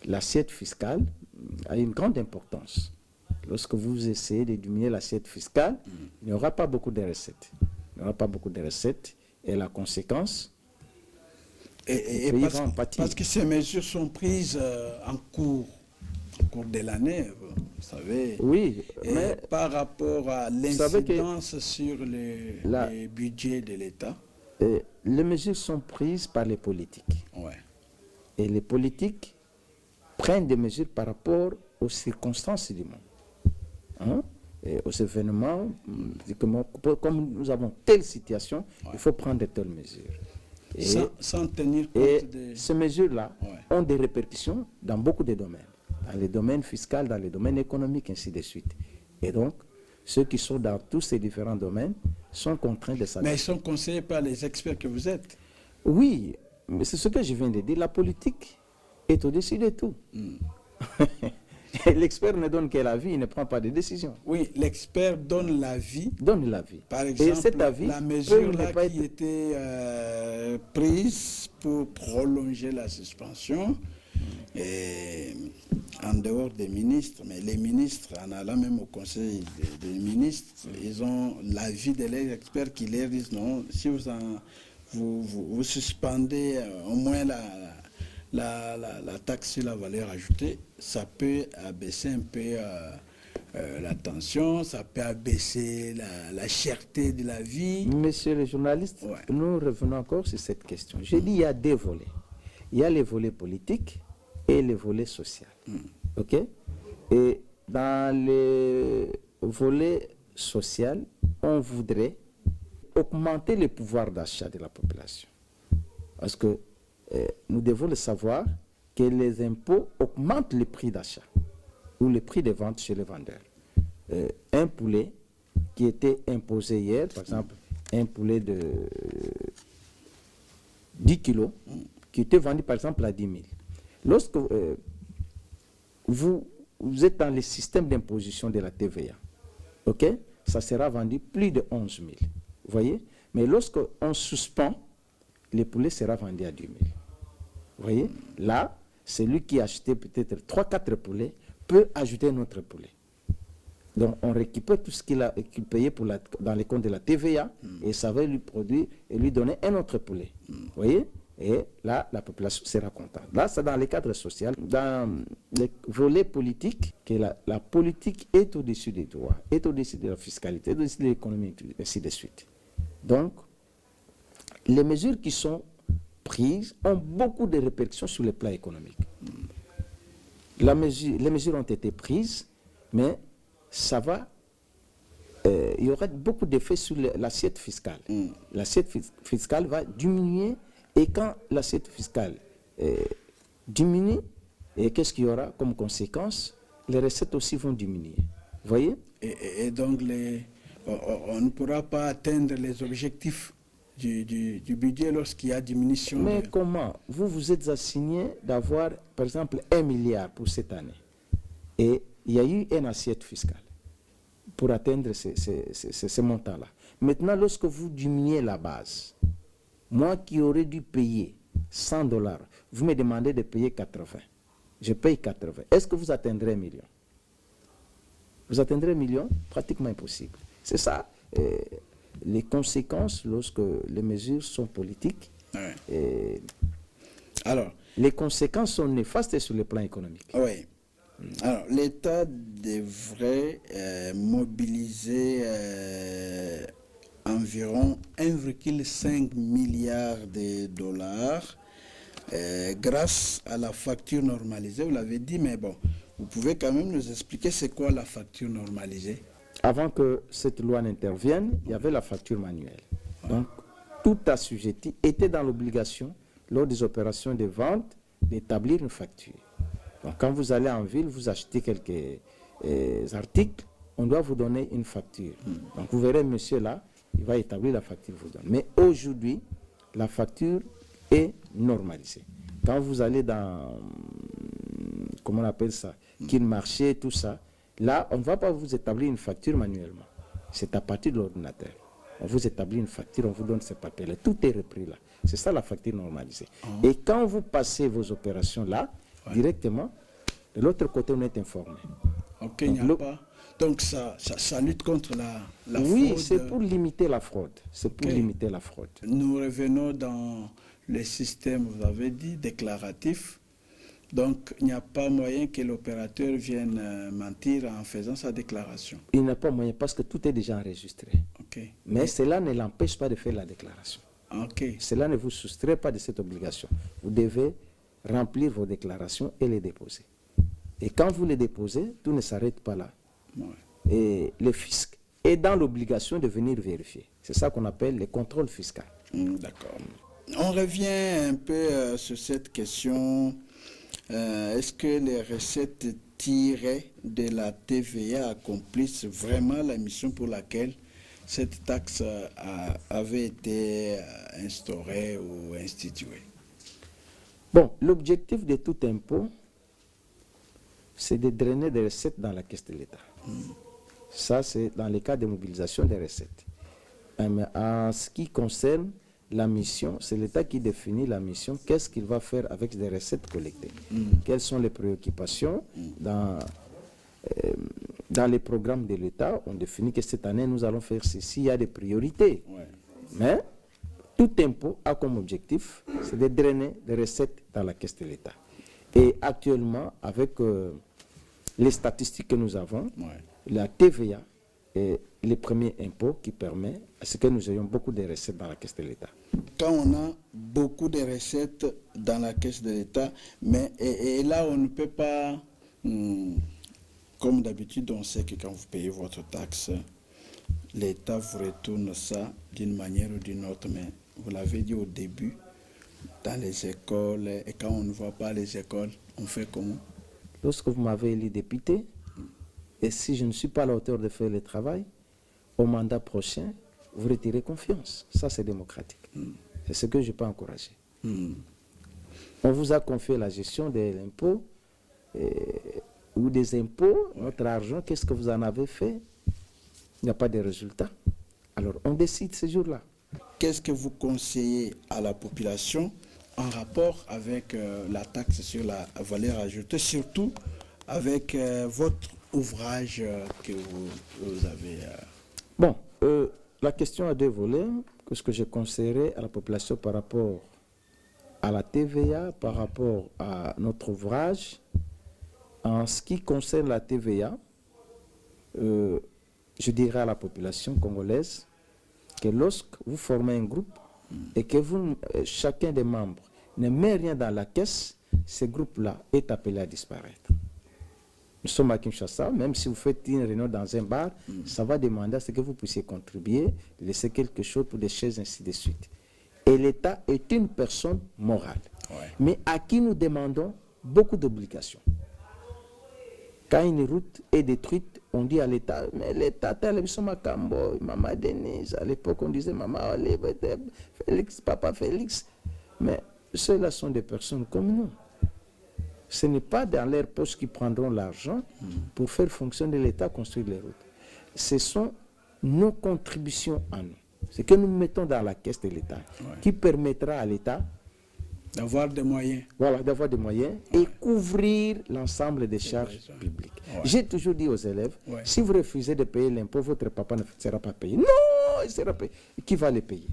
l'assiette fiscale a une grande importance. Lorsque vous essayez de diminuer l'assiette fiscale, il n'y aura pas beaucoup de recettes. Il n'y aura pas beaucoup de recettes. Et la conséquence, parce que ces mesures sont prises en cours de l'année, vous savez. Oui, mais par rapport à l'incidence sur les budgets de l'État. Les mesures sont prises par les politiques. Ouais. Et les politiques prennent des mesures par rapport aux circonstances du monde. Et aux événements, comme nous avons telle situation, il faut prendre telle mesure. Et, sans tenir compte de... ces mesures-là ont des répercussions dans beaucoup de domaines. Dans les domaines fiscaux, dans les domaines économiques, ainsi de suite. Et donc, ceux qui sont dans tous ces différents domaines sont contraints de s'adapter. Mais ils sont conseillés par les experts que vous êtes. Oui, mais c'est ce que je viens de dire. La politique est au-dessus de tout. L'expert ne donne que l'avis, il ne prend pas de décision. Oui, l'expert donne l'avis. Donne l'avis. Par exemple, et cet avis la mesure là qui était prise pour prolonger la suspension, et en dehors des ministres, mais les ministres, en allant même au conseil des ministres, ils ont l'avis de leurs experts qui leur disent non, si vous suspendez au moins la taxe sur la valeur ajoutée, ça peut abaisser un peu la tension, ça peut abaisser la cherté de la vie. Monsieur le journaliste, nous revenons encore sur cette question. J'ai dit il y a deux volets. Il y a les volets politiques et les volets sociaux. OK? Et dans le volet social, on voudrait augmenter le pouvoir d'achat de la population. Parce que nous devons le savoir que les impôts augmentent le prix d'achat ou le prix de vente chez les vendeurs. Un poulet qui était imposé hier, par exemple, un poulet de 10 kilos, qui était vendu par exemple à 10 000. Lorsque vous êtes dans le système d'imposition de la TVA, ok, ça sera vendu plus de 11 000. Vous voyez? Mais lorsqu'on suspend le poulet sera vendu à 10 000. Vous voyez? Là, celui qui a acheté peut-être 3-4 poulets peut ajouter un autre poulet. Donc, on récupère tout ce qu'il payait dans les comptes de la TVA et ça va lui produire et lui donner un autre poulet. Vous voyez? Et là, la population sera contente. Là, c'est dans le cadre social. Dans le volet politique, que la politique est au-dessus des droits, est au-dessus de la fiscalité, est au-dessus de l'économie, et ainsi de suite. Donc, les mesures qui sont prises ont beaucoup de répercussions sur le plan économique. Les mesures ont été prises, mais ça va, il y aura beaucoup d'effets sur l'assiette fiscale. L'assiette fiscale va diminuer, et quand l'assiette fiscale diminue, et qu'est-ce qu'il y aura comme conséquence? Les recettes aussi vont diminuer. Vous voyez? Et donc, on ne pourra pas atteindre les objectifs du budget lorsqu'il y a diminution. Mais comment? Vous vous êtes assigné d'avoir, par exemple, 1 milliard pour cette année. Et il y a eu une assiette fiscale pour atteindre ces montants-là. Maintenant, lorsque vous diminuez la base, moi qui aurais dû payer 100 $, vous me demandez de payer 80. Je paye 80. Est-ce que vous atteindrez 1 million? Vous atteindrez 1 million? Pratiquement impossible. C'est ça, les conséquences lorsque les mesures sont politiques. Ouais. Alors, les conséquences sont néfastes sur le plan économique. Oui. Alors, l'État devrait mobiliser environ 1,5 milliard de dollars grâce à la facture normalisée. Vous l'avez dit, mais bon, vous pouvez quand même nous expliquer c'est quoi la facture normalisée? Avant que cette loi n'intervienne, il y avait la facture manuelle. Donc, tout assujetti était dans l'obligation, lors des opérations de vente, d'établir une facture. Donc, quand vous allez en ville, vous achetez quelques articles, on doit vous donner une facture. Donc, vous verrez, monsieur là, il va établir la facture, vous donne. Mais aujourd'hui, la facture est normalisée. Quand vous allez dans, comment on appelle ça, Kin Marché, tout ça, là, on ne va pas vous établir une facture manuellement. C'est à partir de l'ordinateur. On vous établit une facture, on vous donne ces papiers-là. Tout est repris là. C'est ça la facture normalisée. Et quand vous passez vos opérations là, directement, de l'autre côté, on est informé. Ok, il n'y a pas. Donc ça lutte contre la fraude. Oui, c'est pour limiter la fraude. C'est pour limiter la fraude. Nous revenons dans le système, vous avez dit, déclaratif. Donc, il n'y a pas moyen que l'opérateur vienne mentir en faisant sa déclaration. Il n'y a pas moyen parce que tout est déjà enregistré. Okay. Mais cela ne l'empêche pas de faire la déclaration. Okay. Cela ne vous soustrait pas de cette obligation. Vous devez remplir vos déclarations et les déposer. Et quand vous les déposez, tout ne s'arrête pas là. Ouais. Et le fisc est dans l'obligation de venir vérifier. C'est ça qu'on appelle le contrôle fiscal. D'accord. On revient un peu sur cette question. Est-ce que les recettes tirées de la TVA accomplissent vraiment la mission pour laquelle cette taxe avait été instaurée ou instituée? Bon, l'objectif de tout impôt, c'est de drainer des recettes dans la caisse de l'État. Ça, c'est dans le cas de mobilisation des recettes. Mais en ce qui concerne la mission, c'est l'État qui définit la mission. Qu'est-ce qu'il va faire avec les recettes collectées? Quelles sont les préoccupations dans les programmes de l'État? On définit que cette année, nous allons faire ceci. Il y a des priorités. Ouais. Mais tout impôt a comme objectif, c'est de drainer des recettes dans la caisse de l'État. Et actuellement, avec les statistiques que nous avons, la TVA est le premier impôt qui permet à ce que nous ayons beaucoup de recettes dans la caisse de l'État. Quand on a beaucoup de recettes dans la caisse de l'État, mais et là on ne peut pas, comme d'habitude, on sait que quand vous payez votre taxe, l'État vous retourne ça d'une manière ou d'une autre, mais vous l'avez dit au début, dans les écoles, et quand on ne voit pas les écoles, on fait comment? Lorsque vous m'avez élu député, et si je ne suis pas à la hauteur de faire le travail, au mandat prochain, vous retirez confiance. Ça, c'est démocratique. C'est ce que je peux encourager. On vous a confié la gestion de l'impôt ou des impôts, notre argent, qu'est-ce que vous en avez fait? Il n'y a pas de résultat. Alors, on décide ce jour-là. qu'est-ce que vous conseillez à la population en rapport avec la taxe sur la valeur ajoutée, surtout avec votre ouvrage que vous avez... Bon, la question a deux volets. Qu'est-ce que je conseillerais à la population par rapport à la TVA, par rapport à notre ouvrage? En ce qui concerne la TVA, je dirais à la population congolaise que lorsque vous formez un groupe et que chacun des membres ne met rien dans la caisse, ce groupe-là est appelé à disparaître. Nous sommes à Kinshasa, même si vous faites une réunion dans un bar, ça va demander à ce que vous puissiez contribuer, laisser quelque chose pour des chaises, ainsi de suite. Et l'État est une personne morale, mais à qui nous demandons beaucoup d'obligations. Quand une route est détruite, on dit à l'État, mais l'État, Maman Denise, à l'époque on disait, Maman Félix, Papa Félix, mais ceux-là sont des personnes comme nous. Ce n'est pas dans leur poche qu'ils prendront l'argent pour faire fonctionner l'État, construire les routes. Ce sont nos contributions à nous. Ce que nous mettons dans la caisse de l'État, qui permettra à l'État d'avoir des moyens. Voilà, d'avoir des moyens et couvrir l'ensemble des charges publiques. J'ai toujours dit aux élèves, si vous refusez de payer l'impôt, votre papa ne sera pas payé. Non, il sera payé. Qui va les payer?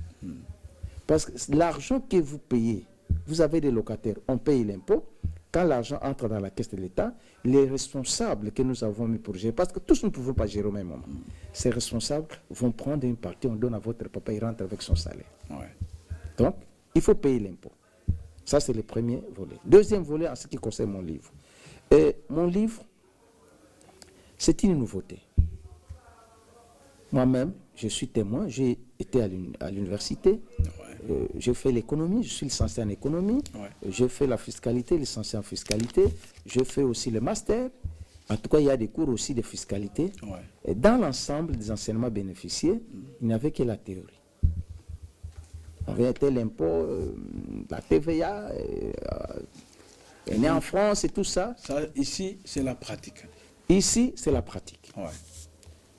Parce que l'argent que vous payez, vous avez des locataires, on paye l'impôt. Quand l'argent entre dans la caisse de l'État, les responsables que nous avons mis pour gérer, parce que tous nous ne pouvons pas gérer au même moment, ces responsables vont prendre une partie, on donne à votre papa, il rentre avec son salaire. Donc, il faut payer l'impôt. Ça, c'est le premier volet. Deuxième volet, en ce qui concerne mon livre. Mon livre, c'est une nouveauté. Moi-même, je suis témoin, j'ai été à l'université, j'ai fait l'économie, je suis licencié en économie, j'ai fait la fiscalité, licencié en fiscalité, je fais aussi le master. En tout cas, il y a des cours aussi de fiscalité. Et dans l'ensemble des enseignements bénéficiés, il n'y avait que la théorie. On vient de l'impôt, la TVA, est né en France et tout ça. Ici, c'est la pratique. Ici, c'est la pratique.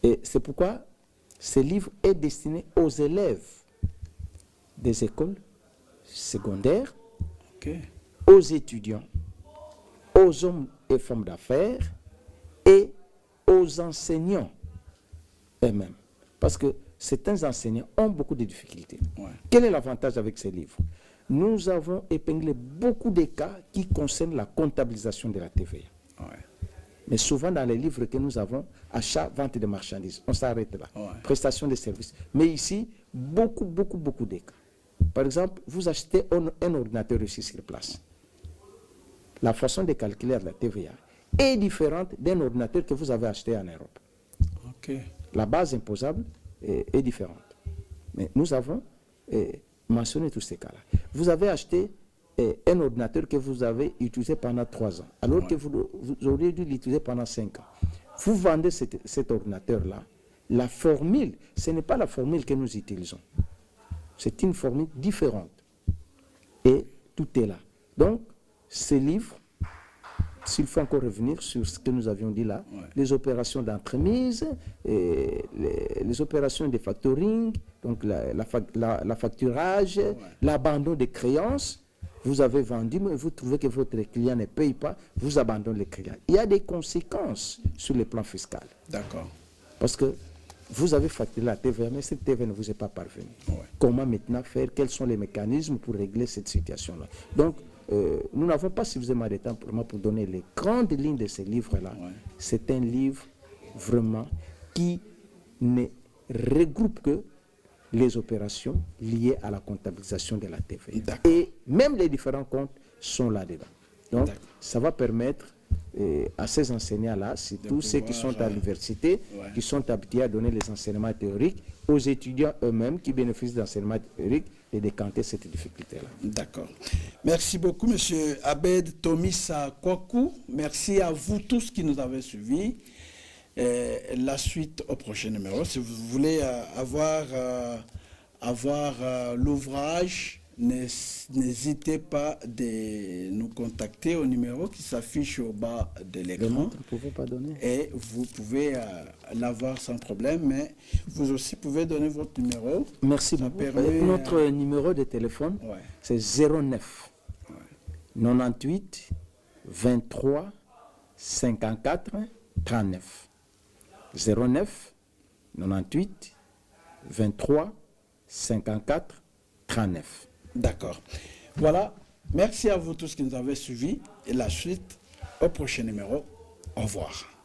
Et c'est pourquoi ce livre est destiné aux élèves des écoles secondaires, aux étudiants, aux hommes et femmes d'affaires et aux enseignants eux-mêmes. Parce que certains enseignants ont beaucoup de difficultés. Quel est l'avantage avec ces livres? Nous avons épinglé beaucoup de cas qui concernent la comptabilisation de la TVA. Mais souvent dans les livres que nous avons, achat, vente de marchandises, on s'arrête là. Prestation de services. Mais ici, beaucoup de cas. Par exemple, vous achetez un ordinateur ici sur place. La façon de calculer la TVA est différente d'un ordinateur que vous avez acheté en Europe. La base imposable est différente. Mais nous avons mentionné tous ces cas-là. Vous avez acheté un ordinateur que vous avez utilisé pendant 3 ans, alors que vous auriez dû l'utiliser pendant 5 ans. Vous vendez cet ordinateur-là. La formule, ce n'est pas la formule que nous utilisons. C'est une formule différente. Et tout est là. Donc, ces livres, s'il faut encore revenir sur ce que nous avions dit là, les opérations d'entremise, les opérations de factoring, donc la facturage, l'abandon des créances, vous avez vendu, mais vous trouvez que votre client ne paye pas, vous abandonnez le client. Il y a des conséquences sur le plan fiscal. D'accord. Parce que vous avez facturé la TVA, mais cette TVA ne vous est pas parvenue. Comment maintenant faire? Quels sont les mécanismes pour régler cette situation-là? Donc, nous n'avons pas suffisamment de temps pour donner les grandes lignes de ce livre-là. C'est un livre vraiment qui ne regroupe que les opérations liées à la comptabilisation de la TVA. Et même les différents comptes sont là-dedans. Donc, ça va permettre à ces enseignants-là, surtout ceux qui sont à l'université, qui sont habitués à donner les enseignements théoriques, aux étudiants eux-mêmes qui bénéficient d'enseignements théoriques, et décanter cette difficulté-là. D'accord. Merci beaucoup, M. Abed Tomisa Kwaku. Merci à vous tous qui nous avez suivis. La suite au prochain numéro. Si vous voulez avoir l'ouvrage n'hésitez pas de nous contacter au numéro qui s'affiche au bas de l'écran. Et vous pouvez l'avoir sans problème, mais vous aussi pouvez donner votre numéro. Merci beaucoup. Notre numéro de téléphone, c'est 09 98 23 54 39. 09 98 23 54 39. D'accord. Voilà. Merci à vous tous qui nous avez suivis. Et la suite au prochain numéro. Au revoir.